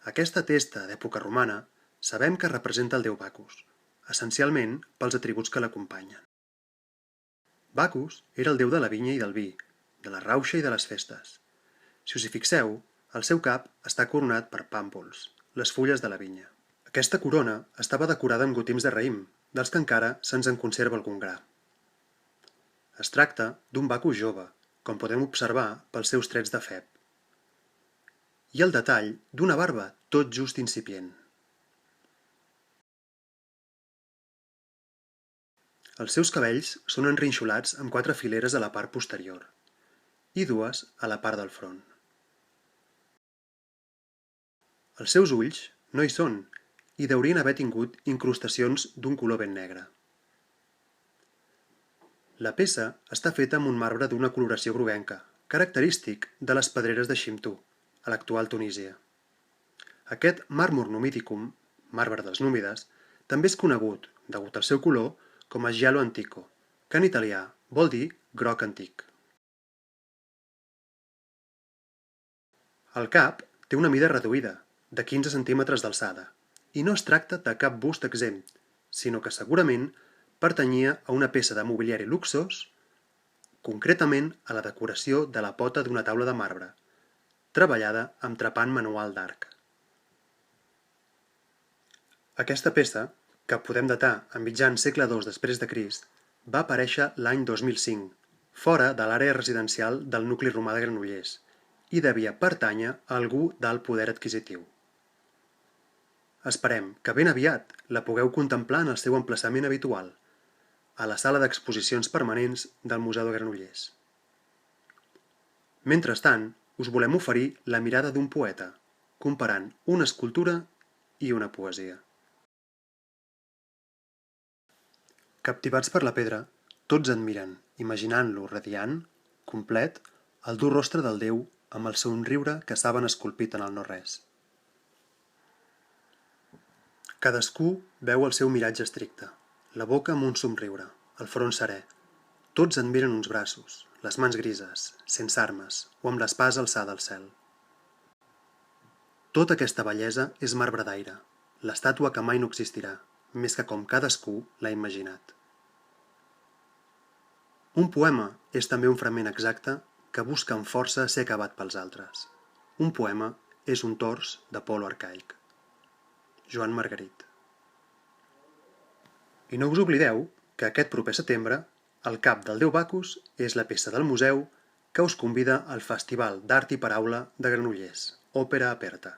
Aquesta testa d'època romana sabem que representa el déu Bacus, essencialment pels atributs que l'acompanyen. Bacus era el déu de la vinya i del vi, de la rauxa i de les festes. Si us hi fixeu, el seu cap està coronat per pàmpols, les fulles de la vinya. Aquesta corona estava decorada amb gotims de raïm, dels que encara se'ns en conserva algun gra. Es tracta d'un Bacus jove, com podem observar pels seus trets de feb. I el detall d'una barba tot just incipient. Els seus cabells són enrinxolats amb 4 fileres a la part posterior i 2 a la part del front. Els seus ulls no hi són i deurien haver tingut incrustacions d'un color ben negre. La peça està feta amb un marbre d'una coloració groguenca, característic de les pedreres de Ximtu, a l'actual Tunísia. Aquest màrmor numidicum, marbre dels númides, també és conegut, degut al seu color, com a giallo antico, que en italià vol dir groc antic. El cap té una mida reduïda, de 15 centímetres d'alçada, i no es tracta de cap bust exempt, sinó que segurament pertanyia a una peça de mobiliari luxós, concretament a la decoració de la pota d'una taula de marbre, treballada amb trepant manual d'arc. Aquesta peça, que podem datar a mitjan segle II després de Crist, va aparèixer l'any 2005, fora de l'àrea residencial del nucli romà de Granollers, i devia pertànyer a algú d'alt poder adquisitiu. Esperem que ben aviat la pugueu contemplar en el seu emplaçament habitual, a la sala d'exposicions permanents del Museu de Granollers. Mentrestant, us volem oferir la mirada d'un poeta, comparant una escultura i una poesia. Captivats per la pedra, tots admiren, imaginant-lo radiant, complet, el dur rostre del Déu amb el somriure que saben esculpit en el no-res. Cadascú veu el seu miratge estricte, la boca amb un somriure, el front serè. Tots admiren uns braços, les mans grises, sense armes o amb l'espasa alçada al cel. Tota aquesta bellesa és marbre d'aire, l'estàtua que mai no existirà, més que com cadascú l'ha imaginat. Un poema és també un fragment exacte que busca amb força ser acabat pels altres. Un poema és un tors de polo arcaic. Joan Margarit. I no us oblideu que aquest proper setembre el cap del déu Bacus és la peça del museu que us convida al Festival d'Art i Paraula de Granollers, Òpera Aperta.